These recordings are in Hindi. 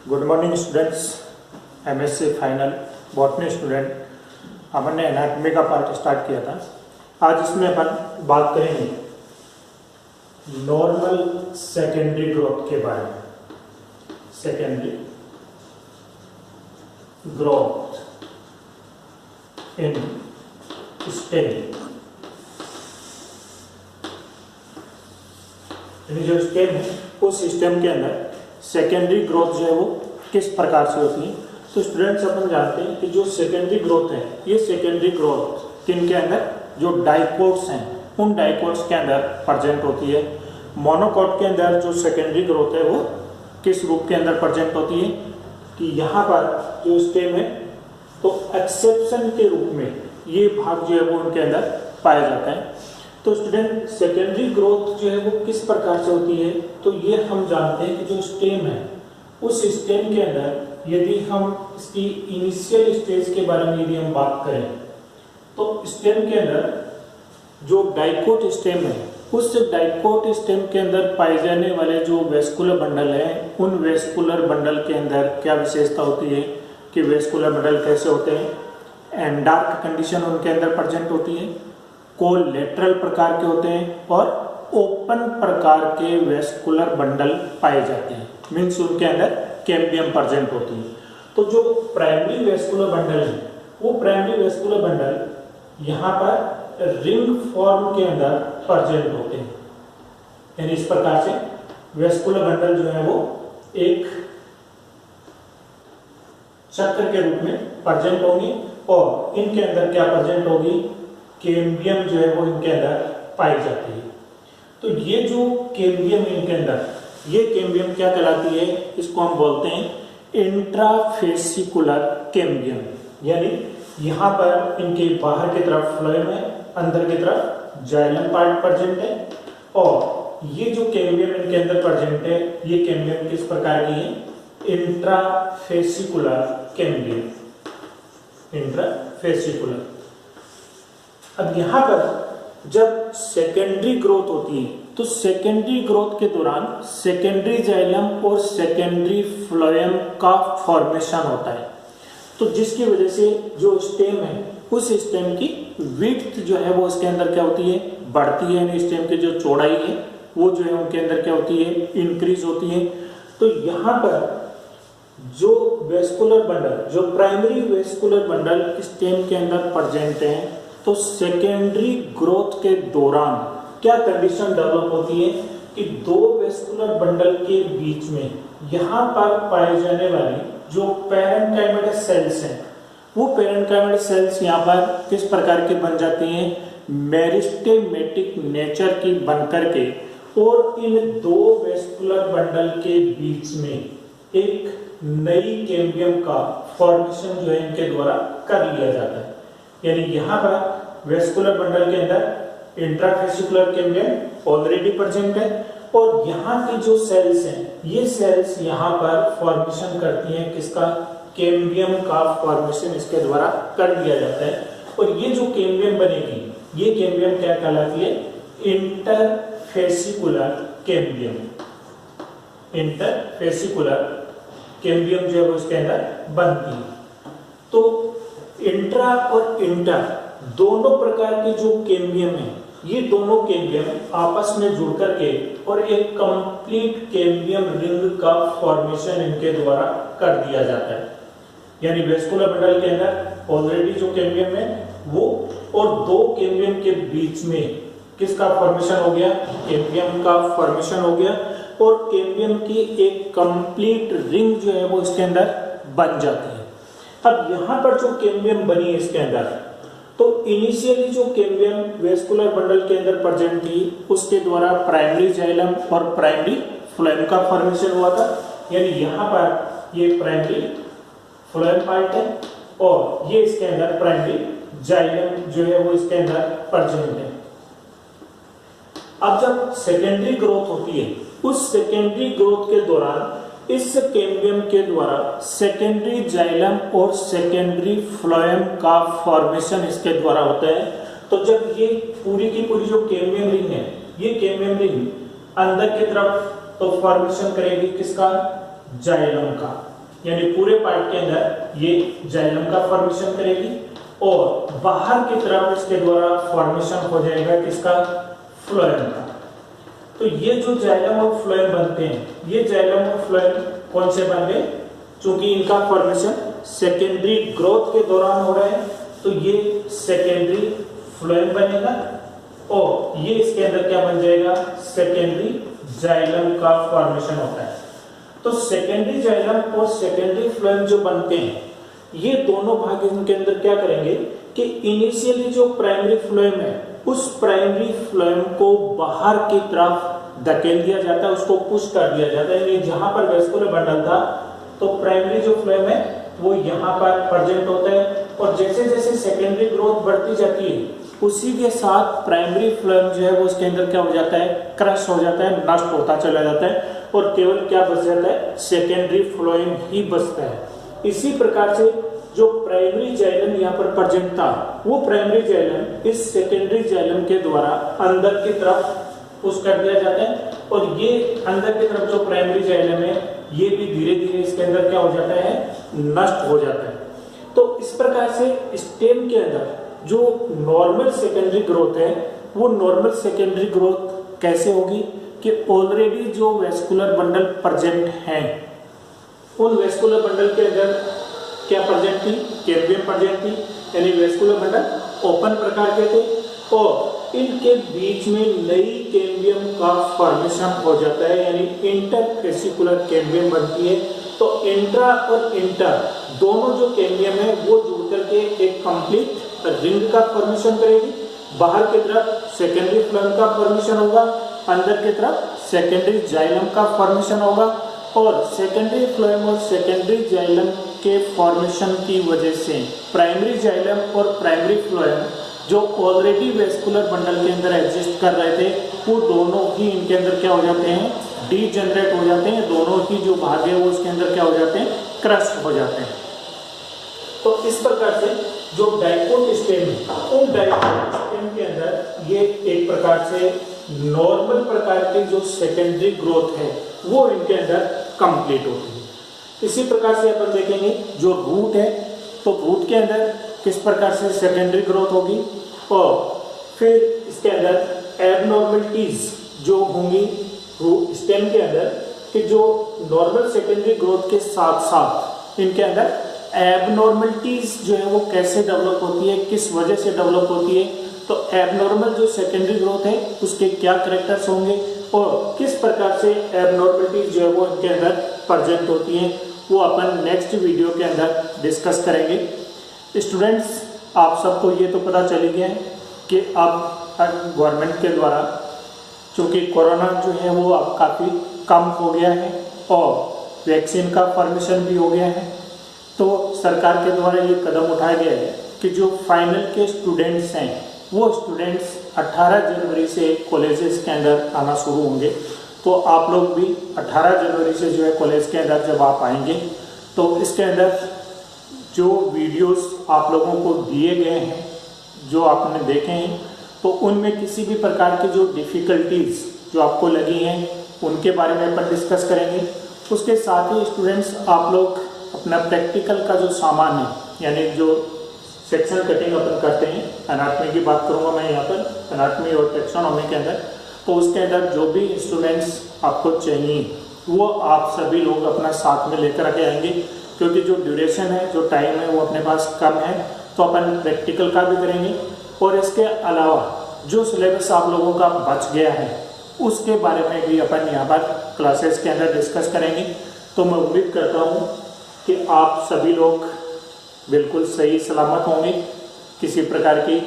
Good morning students. MSc final botany student, हमने एनाटॉमी का पार्ट स्टार्ट किया था। आज इसमें अपन बात करेंगे नॉर्मल सेकेंडरी ग्रोथ के बारे में। सेकेंडरी ग्रोथ इन स्टेम, यानी जो स्टेम है उस सिस्टम के अंदर सेकेंडरी ग्रोथ जो है वो किस प्रकार से होती है। तो स्टूडेंट्स अपन जानते हैं कि जो सेकेंडरी ग्रोथ है, ये सेकेंडरी ग्रोथ किनके अंदर, जो डाइकोट्स हैं उन डाइकोट्स के अंदर प्रेजेंट होती है। मोनोकोट के अंदर जो सेकेंडरी ग्रोथ है वो किस रूप के अंदर प्रेजेंट होती है कि यहाँ पर जो स्टेम है तो एक्सेप्शन के रूप में ये भाग जो है वो उनके अंदर पाया जाता है। तो स्टूडेंट सेकेंडरी ग्रोथ जो है वो किस प्रकार से होती है, तो ये हम जानते हैं कि जो स्टेम है उस स्टेम के अंदर यदि हम इसकी इनिशियल स्टेज के बारे में यदि हम बात करें तो स्टेम के अंदर जो डाइकोट स्टेम है उस डाइकोट स्टेम के अंदर पाए जाने वाले जो वेस्कुलर बंडल हैं उन वेस्कुलर बंडल के अंदर क्या विशेषता होती है कि वेस्कुलर बंडल कैसे होते हैं, एंडार्क कंडीशन उनके अंदर प्रेजेंट होती है, कोलैटरल प्रकार के होते हैं और ओपन प्रकार के वेस्कुलर बंडल पाए जाते हैं। मीन्स उनके अंदर कैम्बियम प्रेजेंट होती है। तो जो प्राइमरी वेस्कुलर बंडल है वो प्राइमरी वेस्कुलर बंडल यहाँ पर रिंग फॉर्म के अंदर प्रेजेंट होते हैं, यानी इस प्रकार से वेस्कुलर बंडल जो है वो एक चक्र के रूप में प्रेजेंट होंगे और इनके अंदर क्या प्रेजेंट होगी, कैम्बियम जो है वो इनके अंदर पाई जाती है। तो ये जो कैम्बियम इनके अंदर, ये कैम्बियम क्या कहलाती है, इसको हम बोलते हैं इंट्राफेसिकुलर कैम्बियम, यानी यहाँ पर इनके बाहर की तरफ फ्लोएम है, अंदर की तरफ जाइलम पार्ट प्रेजेंट है और ये जो कैम्बियम इनके अंदर प्रेजेंट है ये कैम्बियम किस प्रकार की है, इंट्राफेसिकुलर कैम्बियम, इंट्राफेसिकुलर। अब यहाँ पर जब सेकेंडरी ग्रोथ होती है तो सेकेंडरी ग्रोथ के दौरान सेकेंडरी जाइलम और सेकेंडरी फ्लोएम का फॉर्मेशन होता है। तो जिसकी वजह से जो स्टेम है उस स्टेम की विड्थ जो है वो उसके अंदर क्या होती है, बढ़ती है, यानी स्टेम की जो चौड़ाई है वो जो है उनके अंदर क्या होती है, इंक्रीज होती है। तो यहाँ पर जो वेस्कुलर बंडल, जो प्राइमरी वेस्कुलर बंडल स्टेम के अंदर प्रेजेंट हैं, तो सेकेंडरी ग्रोथ के दौरान क्या कंडीशन डेवलप होती है कि दो वेस्कुलर बंडल के बीच में यहाँ पर पाए जाने वाली जो पैरेन्काइमल सेल्स हैं वो पैरेन्काइमल सेल्स यहाँ पर किस प्रकार के बन जाती हैं, मेरिस्टेमेटिक नेचर की बन करके और इन दो वेस्कुलर बंडल के बीच में एक नई कैम्बियम का फॉर्मेशन जो है इनके द्वारा कर लिया जाता है। यानी यहाँ पर वेस्कुलर बंडल के अंदर इंट्राफेसिकुलर कैम्बियम ऑलरेडी प्रेजेंट है और यहाँ की जो सेल्स हैं ये सेल्स यहाँ पर फॉर्मेशन करती हैं किसका, कैम्बियम का फॉर्मेशन इसके द्वारा कर दिया जाता है। और ये जो कैम्बियम बनेगी ये कैम्बियम क्या कहलाती है, इंटरफेसिकुलर कैम्बियम, इंटरफेसिकुलर कैम्बियम जो है वो इसके अंदर बनती है। तो इंट्रा और इंटर दोनों प्रकार के जो कैम्बियम है ये दोनों कैम्बियम आपस में जुड़ करके और एक कंप्लीट कैम्बियम रिंग का फॉर्मेशन इनके द्वारा कर दिया जाता है। यानी वेस्कुलर बंडल के अंदर ऑलरेडी जो कैम्बियम है वो और दो कैम्बियम के बीच में किसका फॉर्मेशन हो गया, कैम्बियम का फॉर्मेशन हो गया और कैम्बियम की एक कंप्लीट रिंग जो है वो इसके अंदर बन जाती है। अब यहाँ पर जो कैम्बियम बनी है इसके अंदर, तो इनिशियली जो कैम्बियम वेस्कुलर बंडल के अंदर प्रेजेंट थी उसके द्वारा प्राइमरी जाइलम और प्राइमरी फ्लोएम का फॉर्मेशन हुआ था। यानी यहाँ पर ये प्राइमरी फ्लोएम पार्ट है और ये इसके अंदर प्राइमरी जाइलम जो है वो इसके अंदर प्रेजेंट है। अब जब सेकेंडरी ग्रोथ होती है उस सेकेंडरी ग्रोथ के दौरान इस कैम्बियम के द्वारा सेकेंडरी जाइलम और सेकेंडरी फ्लोएम का फॉर्मेशन इसके द्वारा होता है। तो जब ये पूरी की पूरी जो कैम्बियम रिंग है ये कैम्बियम रिंग अंदर की तरफ तो फॉर्मेशन करेगी किसका, जाइलम का, यानी पूरे पार्ट के अंदर ये जाइलम का फॉर्मेशन करेगी और बाहर की तरफ इसके द्वारा फॉर्मेशन हो जाएगा किसका, फ्लोएम का। तो ये जो जाइलम और फ्लोएम बनते हैं, ये जाइलम और फ्लोएम कौन से बन गए, चूंकि इनका फॉर्मेशन सेकेंडरी ग्रोथ के दौरान हो रहा है तो ये सेकेंडरी फ्लोएम बनेगा और ये इसके अंदर क्या बन जाएगा, सेकेंडरी जाइलम का फॉर्मेशन होता है। तो सेकेंडरी जाइलम और सेकेंडरी फ्लोएम जो बनते हैं, ये दोनों भाग इनके अंदर क्या करेंगे कि इनिशियली जो प्राइमरी फ्लोएम है उस प्राइमरी फ्लोएम को बाहर की तरफ धकेल दिया जाता है, उसको पुश कर दिया जाता है। यानी जहां पर वेस्कुलर बंडल था तो प्राइमरी जो फ्लोएम है वो यहाँ पर प्रेजेंट होता है और जैसे जैसे सेकेंडरी ग्रोथ बढ़ती जाती है उसी के साथ प्राइमरी फ्लोएम जो है वो उसके अंदर क्या हो जाता है, क्रश हो जाता है, नष्ट होता चला जाता है और केवल क्या बच जाता है, सेकेंडरी फ्लोएम ही बचता है। इसी प्रकार से जो प्राइमरी जाइलम यहाँ पर प्रेजेंट था वो प्राइमरी जाइलम इस सेकेंडरी जाइलम के द्वारा अंदर की तरफ पुश कर दिया जाता है और ये अंदर की तरफ जो प्राइमरी जाइलम है ये भी धीरे धीरे इसके अंदर क्या हो जाता है, नष्ट हो जाता है। तो इस प्रकार से स्टेम के अंदर जो नॉर्मल सेकेंडरी ग्रोथ है वो नॉर्मल सेकेंडरी ग्रोथ कैसे होगी कि ऑलरेडी जो वेस्कुलर बंडल प्रेजेंट हैं उन वेस्कुलर बंडल के अंदर क्या प्रेजेंट थी, कैम्बियम प्रेजेंट थी, यानी वेस्कुलर बंडल ओपन प्रकार के थे और इनके बीच में नई कैम्बियम का फॉर्मेशन हो जाता है, यानी इंटरफेसिकुलर कैम्बियम बनती है। तो इंट्रा और इंटर दोनों जो कैम्बियम है वो जुड़ करके एक कंप्लीट रिंग का फॉर्मेशन करेगी। बाहर की तरफ सेकेंडरी फ्लोएम का फॉर्मेशन होगा, अंदर की तरफ सेकेंडरी जाइलम का फॉर्मेशन होगा और सेकेंडरी फ्लोएम और सेकेंडरी जाइलम के फॉर्मेशन की वजह से प्राइमरी जाइलम और प्राइमरी फ्लोएम जो ऑलरेडी वेस्कुलर बंडल के अंदर एग्जिस्ट कर रहे थे वो दोनों ही इनके अंदर क्या हो जाते हैं, डीजनरेट हो जाते हैं। दोनों ही जो भाग है वो उसके अंदर क्या हो जाते हैं, क्रश हो जाते हैं। तो इस प्रकार से जो डाइकोट स्टेम है उन डाइकोट स्टेम के अंदर ये एक प्रकार से नॉर्मल प्रकार की जो सेकेंडरी ग्रोथ है वो इनके अंदर कंप्लीट होती है। इसी प्रकार से अपन देखेंगे जो रूट है तो रूट के अंदर किस प्रकार से सेकेंडरी ग्रोथ होगी और फिर इसके अंदर एबनॉर्मलिटीज जो होंगी रूट स्टेम के अंदर कि जो नॉर्मल सेकेंडरी ग्रोथ के साथ साथ इनके अंदर एबनॉर्मलिटीज जो है वो कैसे डेवलप होती है, किस वजह से डेवलप होती है। तो एबनॉर्मल जो सेकेंडरी ग्रोथ है उसके क्या कैरेक्टर्स होंगे और किस प्रकार से एबनॉर्मलिटीज जो है वो इनके अंदर प्रेजेंट होती हैं वो अपन नेक्स्ट वीडियो के अंदर डिस्कस करेंगे। स्टूडेंट्स, आप सबको ये तो पता चल गया है कि अब गवर्नमेंट के द्वारा चूँकि कोरोना जो है वो अब काफ़ी कम हो गया है और वैक्सीन का फॉर्मेशन भी हो गया है, तो सरकार के द्वारा ये कदम उठाया गया है कि जो फाइनल के स्टूडेंट्स हैं वो स्टूडेंट्स 18 जनवरी से कॉलेजेस के अंदर आना शुरू होंगे। तो आप लोग भी 18 जनवरी से जो है कॉलेज के अंदर जब आप आएंगे तो इसके अंदर जो वीडियोस आप लोगों को दिए गए हैं जो आपने देखे हैं तो उनमें किसी भी प्रकार की जो डिफ़िकल्टीज़ जो आपको लगी हैं उनके बारे में अपन डिस्कस करेंगे। उसके साथ ही स्टूडेंट्स आप लोग अपना प्रैक्टिकल का जो सामान है यानी जो सेक्शन कटिंग अपन करते हैं, एनाटॉमी की बात करूंगा मैं यहाँ पर, एनाटॉमी और टैक्सोनॉमी के अंदर, तो उसके अंदर जो भी इंस्ट्रूमेंट्स आपको चाहिए वो आप सभी लोग अपना साथ में लेकर के आएंगे क्योंकि जो ड्यूरेशन है, जो टाइम है वो अपने पास कम है। तो अपन प्रैक्टिकल का भी करेंगे और इसके अलावा जो सिलेबस आप लोगों का बच गया है उसके बारे में भी अपन यहाँ पर क्लासेस के अंदर डिस्कस करेंगे। तो मैं उम्मीद करता हूँ कि आप सभी लोग बिल्कुल सही सलामत होंगे, किसी प्रकार की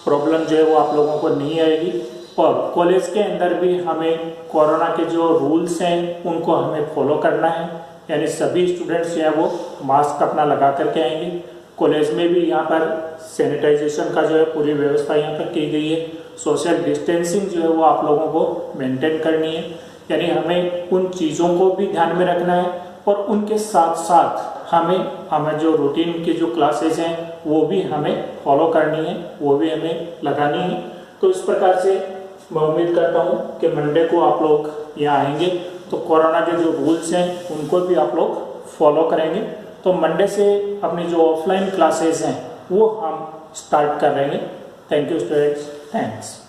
प्रॉब्लम जो है वो आप लोगों को नहीं आएगी और कॉलेज के अंदर भी हमें कोरोना के जो रूल्स हैं उनको हमें फॉलो करना है, यानी सभी स्टूडेंट्स जो है वो मास्क अपना लगा करके आएंगे। कॉलेज में भी यहाँ पर सैनिटाइजेशन का जो है पूरी व्यवस्था यहाँ पर की गई है। सोशल डिस्टेंसिंग जो है वो आप लोगों को मेंटेन करनी है, यानी हमें उन चीज़ों को भी ध्यान में रखना है और उनके साथ साथ हमें जो रूटीन की जो क्लासेस हैं वो भी हमें फॉलो करनी है, वो भी हमें लगानी है। तो इस प्रकार से मैं उम्मीद करता हूँ कि मंडे को आप लोग यहाँ आएंगे तो कोरोना के जो रूल्स हैं उनको भी आप लोग फॉलो करेंगे। तो मंडे से अपनी जो ऑफलाइन क्लासेस हैं वो हम स्टार्ट कर रहे हैं। Thank you students, thanks.